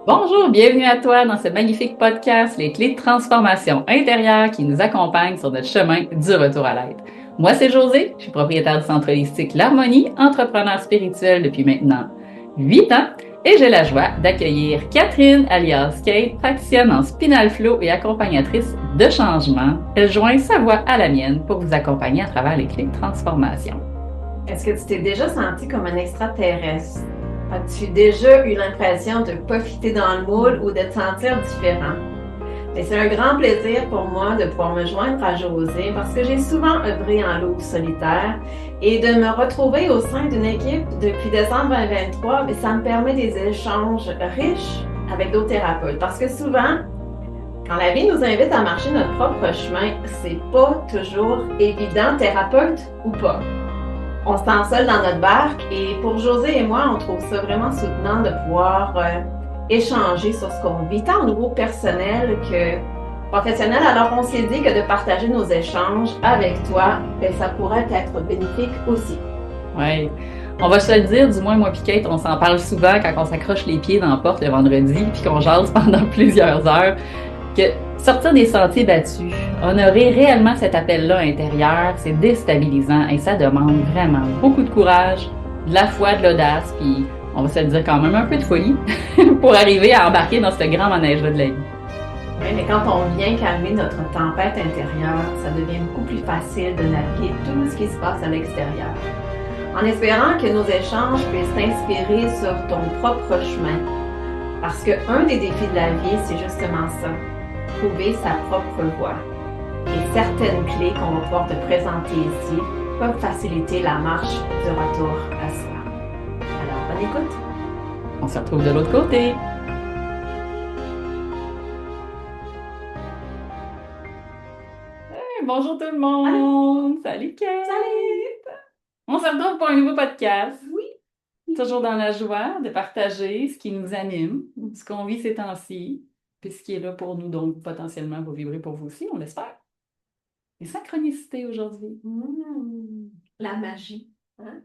Bonjour, bienvenue à toi dans ce magnifique podcast, Les clés de transformation intérieure qui nous accompagnent sur notre chemin du retour à l'être. Moi, c'est Josée, je suis propriétaire du centre holistique L'Harmonie, entrepreneur spirituel depuis maintenant 8 ans et j'ai la joie d'accueillir Catherine alias Kate, praticienne en spinal flow et accompagnatrice de changement. Elle joint sa voix à la mienne pour vous accompagner à travers les clés de transformation. Est-ce que tu t'es déjà senti comme un extraterrestre? As-tu déjà eu l'impression de ne pas fitter dans le moule ou de te sentir différent? Et c'est un grand plaisir pour moi de pouvoir me joindre à Josée parce que j'ai souvent œuvré en loup solitaire et de me retrouver au sein d'une équipe depuis décembre 2023, mais ça me permet des échanges riches avec d'autres thérapeutes. Parce que souvent, quand la vie nous invite à marcher notre propre chemin, c'est pas toujours évident, thérapeute ou pas. On se sent seul dans notre barque et pour José et moi, on trouve ça vraiment soutenant de pouvoir échanger sur ce qu'on vit, tant au niveau personnel que professionnel. Alors on s'est dit que de partager nos échanges avec toi, ben, ça pourrait être bénéfique aussi. Oui. On va se le dire, du moins moi et Kate, on s'en parle souvent quand on s'accroche les pieds dans la porte le vendredi puis qu'on jase pendant plusieurs heures, que sortir des sentiers battus, honorer réellement cet appel-là intérieur, c'est déstabilisant et ça demande vraiment beaucoup de courage, de la foi, de l'audace, puis on va se le dire quand même un peu de folie pour arriver à embarquer dans ce grand manège-là de la vie. Oui, mais quand on vient calmer notre tempête intérieure, ça devient beaucoup plus facile de naviguer tout ce qui se passe à l'extérieur. En espérant que nos échanges puissent t'inspirer sur ton propre chemin. Parce qu'un des défis de la vie, c'est justement ça, trouver sa propre voie. Et certaines clés qu'on va pouvoir te présenter ici peuvent faciliter la marche du retour à soi. Alors, bonne écoute! On se retrouve de l'autre côté. Hey, bonjour tout le Allô? monde! Salut Kate! Salut! On se retrouve pour un nouveau podcast. Oui! Toujours dans la joie de partager ce qui nous anime, ce qu'on vit ces temps-ci, puis ce qui est là pour nous, donc potentiellement va vibrer pour vous aussi, on l'espère. Les synchronicités aujourd'hui. La magie, hein?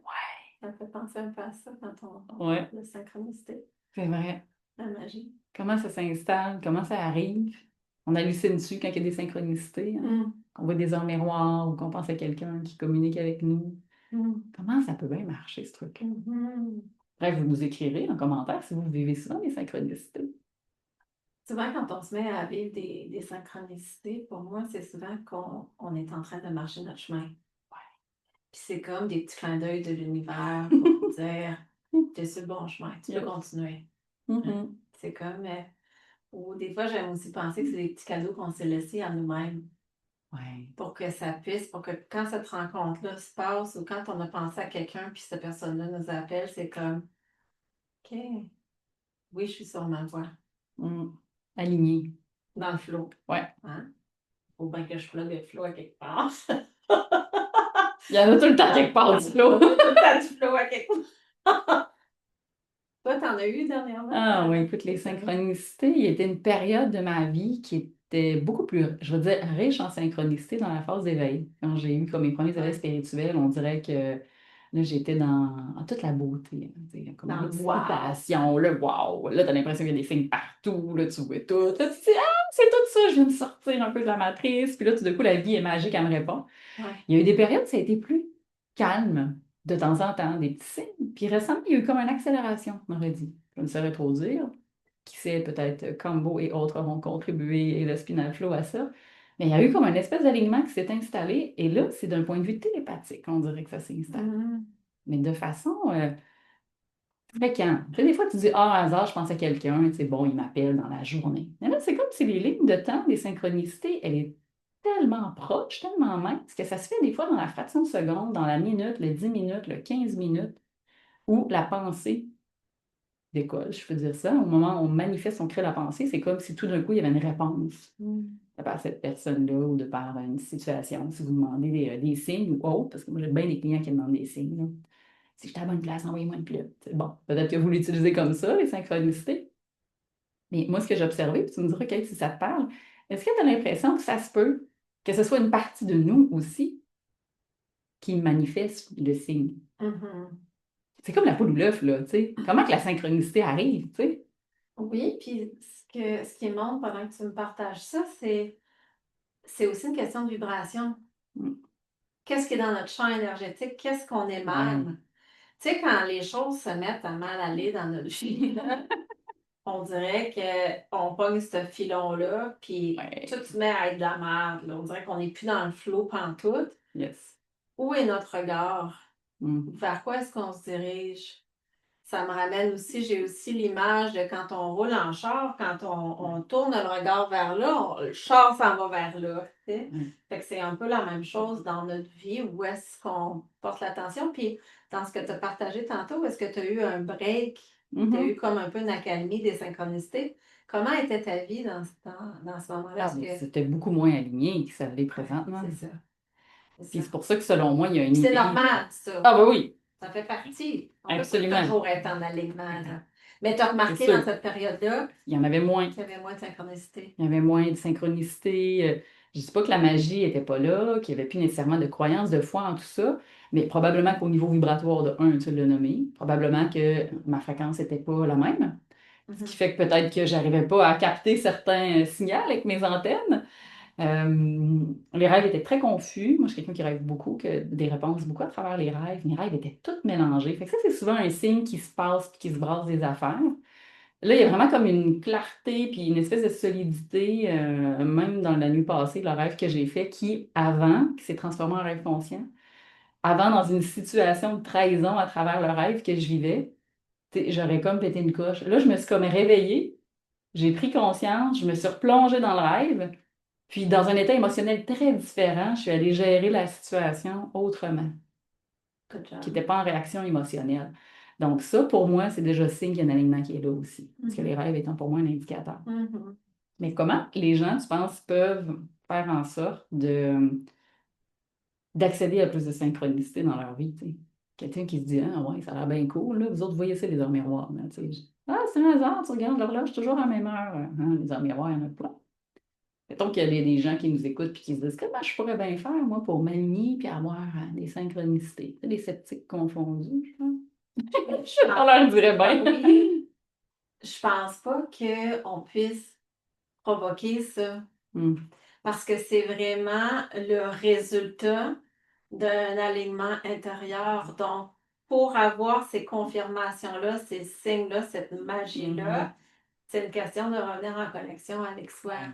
Ça me fait penser un peu à ça quand on Ouais, parle de synchronicité. c'est vrai. La magie. Comment ça s'installe, comment ça arrive. On hallucine dessus quand il y a des synchronicités, hein? Qu'on voit des heures miroirs ou qu'on pense à quelqu'un qui communique avec nous. Comment ça peut bien marcher, ce truc? Bref, vous nous écrirez en commentaire si vous vivez souvent des synchronicités. Souvent, quand on se met à vivre des synchronicités, pour moi, c'est souvent qu'on est en train de marcher notre chemin. Puis c'est comme des petits clins d'œil de l'univers pour dire t'es sur le bon chemin, tu peux continuer. C'est comme, ou des fois, j'aime aussi penser que c'est des petits cadeaux qu'on s'est laissés à nous-mêmes Ouais. pour que ça puisse, pour que quand cette rencontre-là se passe ou quand on a pensé à quelqu'un puis cette personne-là nous appelle, c'est comme, OK, oui, je suis sur ma voie, Aligné. dans le flow. Ouais. Hein? Faut bien que je plug le flow à quelque part. Il y en a tout le temps quelque part du flow. Tout le temps du flow à quelque part. Toi, t'en as eu dernièrement? Ah oui, écoute, les synchronicités, il y était une période de ma vie qui était beaucoup plus, je veux dire, riche en synchronicité dans la phase d'éveil. Quand j'ai eu comme mes premiers éveils spirituels, on dirait que là, j'étais dans toute la beauté, hein, tu sais, comme Dans le l'excitation, le wow. Là, t'as l'impression qu'il y a des signes partout, là, tu vois tout. Là, tu te dis, ah, c'est tout ça, je viens de sortir un peu de la matrice. Puis là, tout d'un coup, la vie est magique, elle me répond. Ouais. Il y a eu des périodes, ça a été plus calme, de temps en temps, des petits signes. Puis récemment, il y a eu comme une accélération, on aurait dit. Je ne saurais trop dire. Qui sait, peut-être Combo et autres auront contribué et le Spinal Flow à ça. Mais il y a eu comme un espèce d'alignement qui s'est installé. Et là, c'est d'un point de vue télépathique, on dirait que ça s'installe. Mais de façon fréquente. Tu sais, des fois, tu dis, ah, hasard, je pense à quelqu'un, c'est bon, il m'appelle dans la journée. Mais là, c'est comme si les lignes de temps des synchronicités, elle est tellement proche, tellement mince, que ça se fait des fois dans la fraction de seconde, dans la minute, le 10 minutes, le 15 minutes, où la pensée décolle, je peux dire ça. Au moment où on manifeste, on crée la pensée, c'est comme si tout d'un coup, il y avait une réponse de par cette personne-là ou de par une situation. Si vous demandez des signes ou autres, parce que moi, j'ai bien des clients qui demandent des signes. Là. Si j'étais à la bonne place, envoyez-moi une pilote. Bon, peut-être que vous l'utilisez comme ça, les synchronicités. Mais moi, ce que j'ai observé, puis tu me diras, Kate, si ça te parle, est-ce que tu as l'impression que ça se peut que ce soit une partie de nous aussi qui manifeste le signe? C'est comme la poule ou l'œuf, là, tu sais. Comment que la synchronicité arrive, tu sais? Oui, puis ce qui montre pendant que tu me partages ça, c'est aussi une question de vibration. Mm. Qu'est-ce qui est dans notre champ énergétique? Qu'est-ce qu'on Ouais, émane? Tu sais, quand les choses se mettent à mal aller dans notre vie, là, on dirait qu'on pogne ce filon-là, puis tout ouais, se met à être de la merde, là. On dirait qu'on n'est plus dans le flot pantoute. yes. Où est notre regard? Mm. Vers quoi est-ce qu'on se dirige? Ça me ramène aussi, j'ai aussi l'image de quand on roule en char, quand on tourne le regard vers là, le char s'en va vers là. Tu sais. Ouais. Fait que c'est un peu la même chose dans notre vie, où est-ce qu'on porte l'attention. Puis dans ce que tu as partagé tantôt, est-ce que tu as eu un break, tu as eu Mhm. comme un peu une accalmie des synchronicités? Comment était ta vie dans ce moment-là? Ah, Est-ce mais que. c'était beaucoup moins aligné que ça l'est Ouais, présentement. c'est ça. C'est Puis ça. c'est pour ça que selon moi, il y a une Puis c'est idée. normal, ça. Ah, ben oui, Ça fait partie. On ne peut pas absolument. toujours être en alignement, là. Mais tu as C'est remarqué dans sûr. cette période-là Il y en avait moins. qu'il y avait moins de synchronicité. Il y avait moins de synchronicité. Je ne dis pas que la magie n'était pas là, qu'il n'y avait plus nécessairement de croyance, de foi en tout ça, mais probablement qu'au niveau vibratoire de un, tu l'as nommé, probablement que ma fréquence n'était pas la même. Ce qui Mhm. fait que peut-être que j'arrivais pas à capter certains signaux avec mes antennes. Les rêves étaient très confus. Moi, je suis quelqu'un qui rêve beaucoup, que des réponses beaucoup à travers les rêves. Mes rêves étaient tous mélangés. Fait que ça, c'est souvent un signe qui se passe puis qui se brasse des affaires. Là, il y a vraiment comme une clarté puis une espèce de solidité, même dans la nuit passée, le rêve que j'ai fait, qui s'est transformé en rêve conscient. Avant, dans une situation de trahison à travers le rêve que je vivais, j'aurais comme pété une coche. Là, je me suis comme réveillée, j'ai pris conscience, je me suis replongée dans le rêve, puis dans un état émotionnel très différent, je suis allée gérer la situation autrement, Good qui job. n'était pas en réaction émotionnelle. Donc ça, pour moi, c'est déjà signe qu'il y a un alignement qui est là aussi, parce que les Mhm. rêves étant pour moi un indicateur. Mhm. Mais comment les gens, tu penses, peuvent faire en sorte d'accéder à plus de synchronicité dans leur vie, tu sais? Quelqu'un qui se dit, ah ouais, ça a l'air bien cool, là, vous autres, voyez ça, les heures miroirs, là, tu sais. Ah, c'est un hasard, tu regardes l'horloge toujours à la même heure. Hein, les heures miroirs, il y en a plein. Mettons qu'il y a des gens qui nous écoutent et qui se disent, comment je pourrais bien faire, moi, pour m'aligner puis avoir des synchronicités? Tu sais, des sceptiques confondus, je pense. Je Ah, leur dirais bien. oui, je pense pas qu'on puisse provoquer ça Hum, parce que c'est vraiment le résultat d'un alignement intérieur. Donc, pour avoir ces confirmations-là, ces signes-là, cette mhm, magie-là, c'est une question de revenir en connexion avec soi. ouais.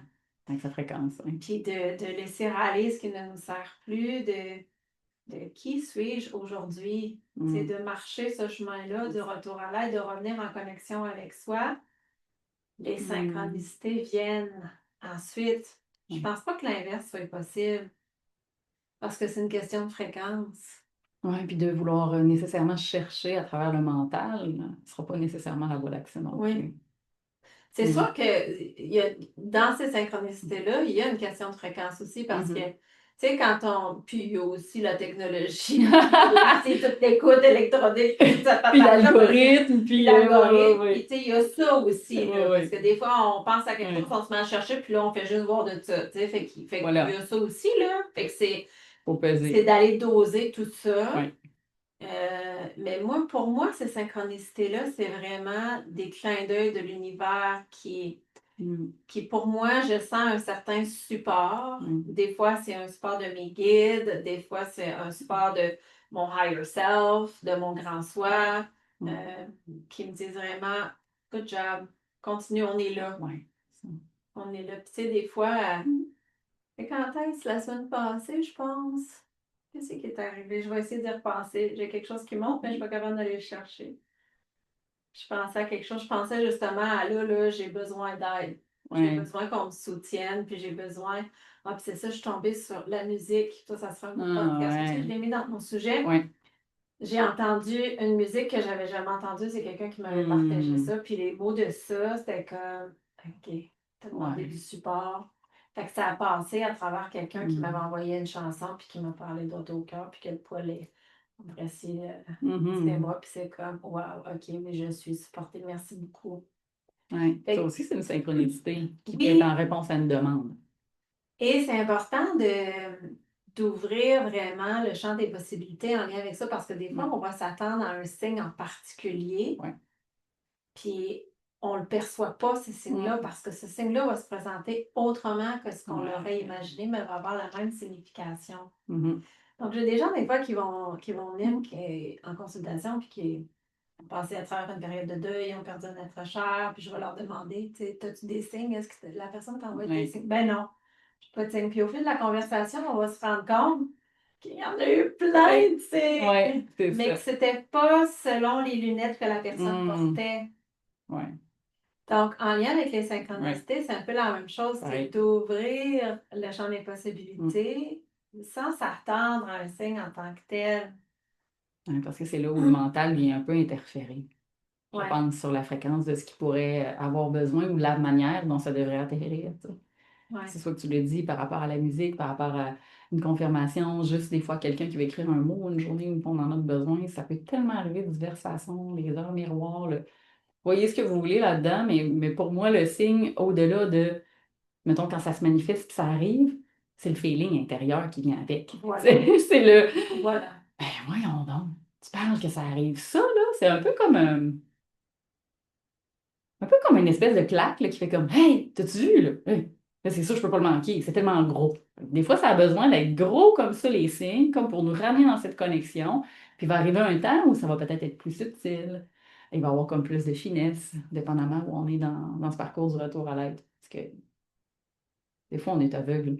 Avec sa fréquence, oui. Puis de laisser aller ce qui ne nous sert plus, de qui suis-je aujourd'hui? C'est Hum, de marcher ce chemin-là, du retour à l'aide, de revenir en connexion avec soi. Les hum, synchronicités viennent ensuite. Je ouais. pense pas que l'inverse soit possible parce que c'est une question de fréquence. Ouais, puis de vouloir nécessairement chercher à travers le mental, ne sera pas nécessairement la voie d'accès non Oui. plus. C'est Mm. sûr que dans ces synchronicités-là, il y a une question de fréquence aussi parce que, Mhm. tu sais, quand on. Puis il y a aussi la technologie, il y a aussi toute l'écoute électronique, puis toute cette Puis patente-là, parce que. l'algorithme, Puis puis ouais, l'algorithme, puis ouais, tu sais, il y a ça ouais, aussi, ouais, là. Parce ouais, que des fois, on pense à quelque chose, ouais. on se met à chercher, puis là, on fait juste voir de ça. Tu sais, fait qu'il y Voilà, a ça aussi, là. Fait que faut c'est peser. d'aller doser tout ça. Ouais. Mais moi, pour moi, ces synchronicités-là, c'est vraiment des clins d'œil de l'univers Mm, pour moi, je sens un certain support. mm, Des fois, c'est un support de mes guides, des fois, c'est un support de mon higher self, de mon grand soi, mm. euh, qui me disent vraiment, good job, continue, on est là. Ouais. Ça. On est là. Puis, tu sais, des fois, et quand est-ce la semaine passée, je pense? Qu'est-ce qui est arrivé? Je vais essayer d'y repenser. J'ai quelque chose qui monte, mais je ne suis pas capable d'aller le chercher. Je pensais à quelque chose. Je pensais justement à là, j'ai besoin d'aide. J'ai Ouais. besoin qu'on me soutienne, puis j'ai besoin. Ah, puis c'est ça, je suis tombée sur la musique. Ça sera un autre Ah, podcast aussi. Je ouais. l'ai mis dans mon sujet. Ouais. J'ai entendu une musique que j'avais jamais entendue. C'est quelqu'un qui m'avait partagé Mm, ça. Puis les mots de ça, c'était comme OK, t'as demandé ouais. du support. Fait que ça a passé à travers quelqu'un qui m'avait Mm, envoyé une chanson, puis qui m'a parlé d'auto-cœur, puis que le poil est. Voici, c'était mhm. moi, puis c'est comme, wow, OK, mais je suis supportée, merci beaucoup. Ouais. Ça Fait aussi, c'est une que, synchronicité qui peut être en oui, réponse à une demande. et c'est important d'ouvrir vraiment le champ des possibilités en lien avec ça, parce que des fois, Ouais. on va s'attendre à un signe en particulier, Ouais. puis on ne le perçoit pas, ces signes-là, parce que ce signe-là va se présenter autrement que ce qu'on Ouais. l'aurait imaginé, mais va avoir la même signification. Mhm. Donc, j'ai des gens, des fois, qui vont venir en consultation, puis qui ont passé à travers une période de deuil, ont perdu un être cher, puis je vais leur demander, tu sais, as-tu des signes? Est-ce que la personne t'envoie des signes? Ben non, je n'ai pas de signes. Puis au fil de la conversation, on va se rendre compte qu'il y en a eu plein de signes, Ouais, c'est mais ça. que c'était pas selon les lunettes que la personne portait. Ouais. Donc, en lien avec les Ouais. synchronicités, c'est un peu la même chose, c'est Pareil. d'ouvrir le champ des possibilités sans s'attendre à un signe en tant que tel. Ouais, parce que c'est là où le mental vient un peu interférer. Je Ouais. pense sur la fréquence de ce qu'il pourrait avoir besoin ou la manière dont ça devrait atterrir. Tu sais. Ouais. C'est soit que tu le dis par rapport à la musique, par rapport à une confirmation, juste des fois quelqu'un qui va écrire un mot une journée où on en a besoin, ça peut tellement arriver de diverses façons, les heures miroirs, voyez ce que vous voulez là-dedans, mais pour moi, le signe, au-delà de, mettons, quand ça se manifeste puis ça arrive, c'est le feeling intérieur qui vient avec. Voilà. C'est le, Voilà. ben voyons donc, tu parles que ça arrive. Ça, là, c'est un peu comme une espèce de claque là, qui fait comme Hey, t'as-tu vu, là? Hey, là, c'est sûr, je peux pas le manquer. C'est tellement gros. Des fois, ça a besoin d'être gros comme ça, les signes, comme pour nous ramener dans cette connexion. Puis il va arriver un temps où ça va peut-être être plus subtil. Il va y avoir comme plus de finesse, dépendamment où on est dans ce parcours du retour à l'être. Parce que des fois, on est aveugle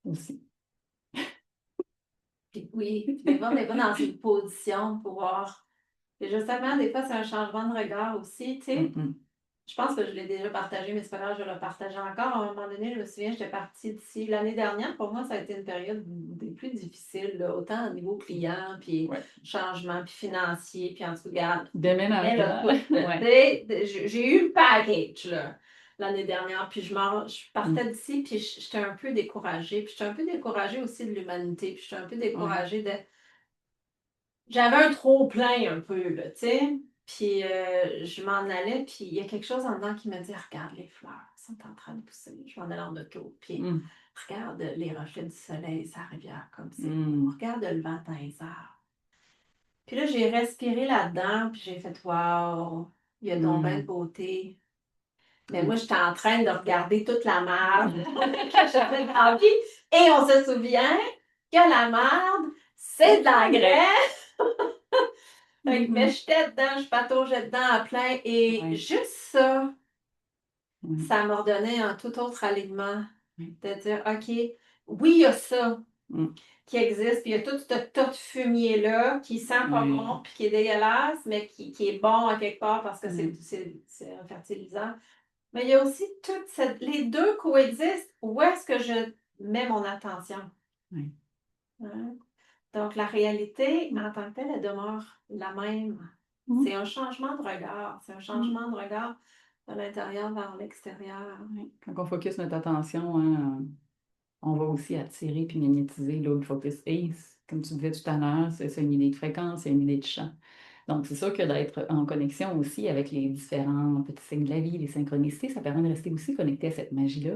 aussi. Puis oui, puis des fois, on n'est pas dans une position pour voir. Et justement, des fois, c'est un changement de regard aussi, tu sais. Mm-mm. Je pense que je l'ai déjà partagé, mais c'est pas grave, je vais le partager encore. À un moment donné, je me souviens, j'étais partie d'ici. L'année dernière, pour moi, ça a été une période des plus difficiles, là, autant au niveau client, puis Ouais. changement, puis financier, puis en tout cas, Déménagement. Ouais. J'ai eu le package, là, l'année dernière, puis je partais Mm. d'ici, puis j'étais un peu découragée. Puis j'étais un peu découragée aussi de l'humanité, puis j'étais un peu Ouais. découragée de... J'avais un trop-plein un peu, là, tu sais. Puis je m'en allais, puis il y a quelque chose en dedans qui me dit, regarde les fleurs, elles sont en train de pousser. Je m'en allais en auto, puis Mm. regarde les reflets du soleil, sa rivière comme c'est beau. Mm. Regarde le vent dans les arbres. Puis là, j'ai respiré là-dedans, puis j'ai fait, waouh, il y a donc bien de beauté. Mais moi, j'étais en train de regarder toute la merde que j'avais dans la vie. Et on se souvient que la merde, c'est de la graisse. Fait que, mais j'étais dedans, je pataugeais dedans à plein. Et Ouais. juste ça, Ouais. ça m'a redonné un tout autre alignement. Ouais. De dire, OK, oui, il y a ça Mm. qui existe, puis il y a tout ce tas de fumier-là qui sent pas Ouais. bon, puis qui est dégueulasse, mais qui est bon à quelque part parce que Mm. c'est un fertilisant. Mais il y a aussi les deux coexistent. Où est-ce que je mets mon attention? Ouais. Hein? Donc, la réalité, en tant que telle, elle demeure la même. Mm. C'est un changement de regard. C'est un changement de regard de l'intérieur vers l'extérieur. Ouais. Quand on focus notre attention, hein, on va aussi attirer puis magnétiser là où le focus est. Comme tu disais tout à l'heure, c'est une idée de fréquence, c'est une idée de champ. Donc, c'est sûr que d'être en connexion aussi avec les différents petits signes de la vie, les synchronicités, ça permet de rester aussi connecté à cette magie-là.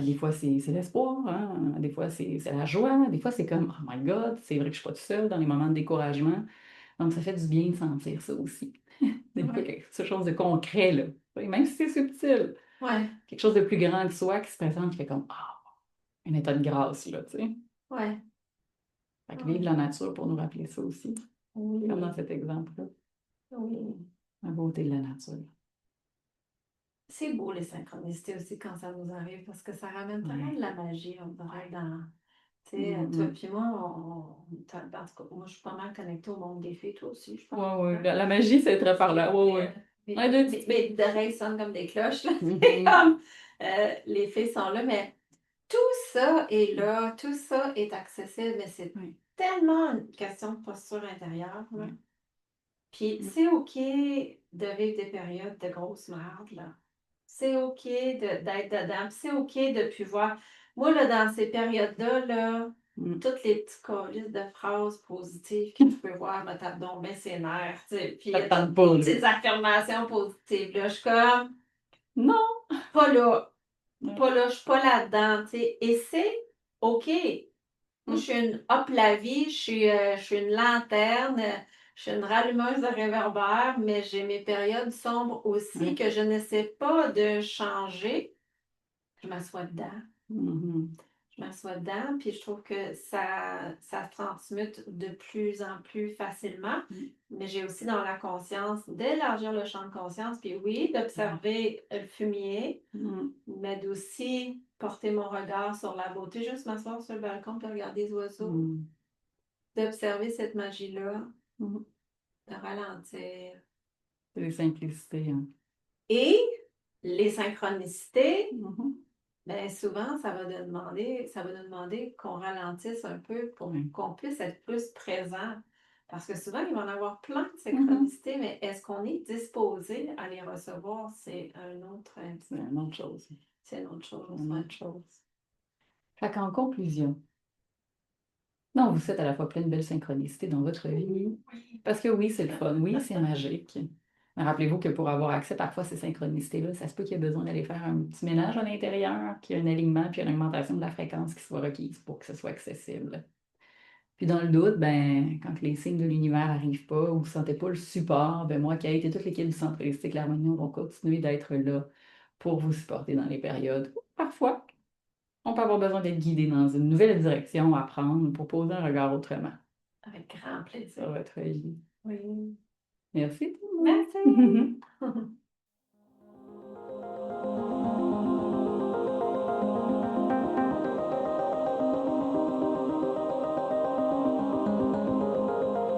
Des fois, c'est l'espoir, hein? Des fois, c'est la joie, des fois, c'est comme Oh my God, c'est vrai que je suis pas toute seule dans les moments de découragement. Donc, ça fait du bien de sentir ça aussi. Des fois, Ouais. quelque chose de concret, là. Même si c'est subtil, Ouais. quelque chose de plus grand que soi qui se présente, qui fait comme Ah, un état de grâce, là, tu sais. Ouais. Fait que Ouais. vive la nature pour nous rappeler ça aussi, Oui. comme dans cet exemple-là, Oui. la beauté de la nature. C'est beau les synchronicités aussi quand ça nous arrive parce que ça ramène tellement Ouais. de la magie, on dirait, dans. Tu sais, toi Mm. puis moi, en tout cas, moi, je suis pas mal connectée au monde des fées, toi aussi, je pense. Ouais, ouais. Hein? La magie, c'est très par là. Ouais, ouais. Un, deux, Mes oreilles sonnent comme des cloches, là. C'est Mhm. comme, les fées sont là, mais tout ça est là, tout ça est accessible, mais c'est Ouais. tellement une question de posture intérieure, là. Ouais. Puis Mm. c'est OK de vivre des périodes de grosse merde, là. C'est OK d'être dedans. Puis c'est OK de plus voir. Moi, là, dans ces périodes-là, là, Mm. toutes les petites colis de phrases positives que je peux voir me tapent donc bien ses nerfs, tu sais. Puis Ça te tente pas, là. ces affirmations positives, là, je suis comme, Non. pas là, Ouais. pas là, je suis pas là-dedans, tu sais. Et c'est OK. Moi, Mm. je suis une hop la vie, je suis une lanterne, je Je suis une rallumeuse de réverbère, mais j'ai mes périodes sombres aussi Oui. que je n'essaie pas de changer. Je m'assois dedans. Mhm. Je m'assois dedans, puis je trouve que ça se transmute de plus en plus facilement. Mm. Mais j'ai aussi dans la conscience d'élargir le champ de conscience, puis oui, d'observer le fumier, Mm. mais d'aussi porter mon regard sur la beauté, juste m'asseoir sur le balcon puis regarder les oiseaux, Mm. d'observer cette magie-là, Mm. de ralentir. C'est des simplicités, hein. Et les synchronicités, Mhm. ben souvent, ça va nous demander qu'on ralentisse un peu pour Oui. qu'on puisse être plus présent. Parce que souvent, il va en avoir plein de Mhm. synchronicités, mais est-ce qu'on est disposé à les recevoir? C'est C'est une autre chose. c'est une autre C'est chose. une Ouais. autre chose. Fait qu'en conclusion, non, vous êtes à la fois plein de belles synchronicités dans votre vie. Parce que oui, c'est le fun, oui, c'est magique. Mais rappelez-vous que pour avoir accès parfois à ces synchronicités-là, ça se peut qu'il y ait besoin d'aller faire un petit ménage à l'intérieur, qu'il y ait un alignement puis une augmentation de la fréquence qui soit requise pour que ce soit accessible. Puis dans le doute, ben, quand les signes de l'univers n'arrivent pas ou vous ne sentez pas le support, ben moi, Kate et toute l'équipe du Centre holistique L'Harmonie vont continuer d'être là pour vous supporter dans les périodes où parfois on peut avoir besoin d'être guidé dans une nouvelle direction à prendre pour poser un regard autrement Avec grand sur plaisir. votre vie. Oui. Merci tout le monde. Merci.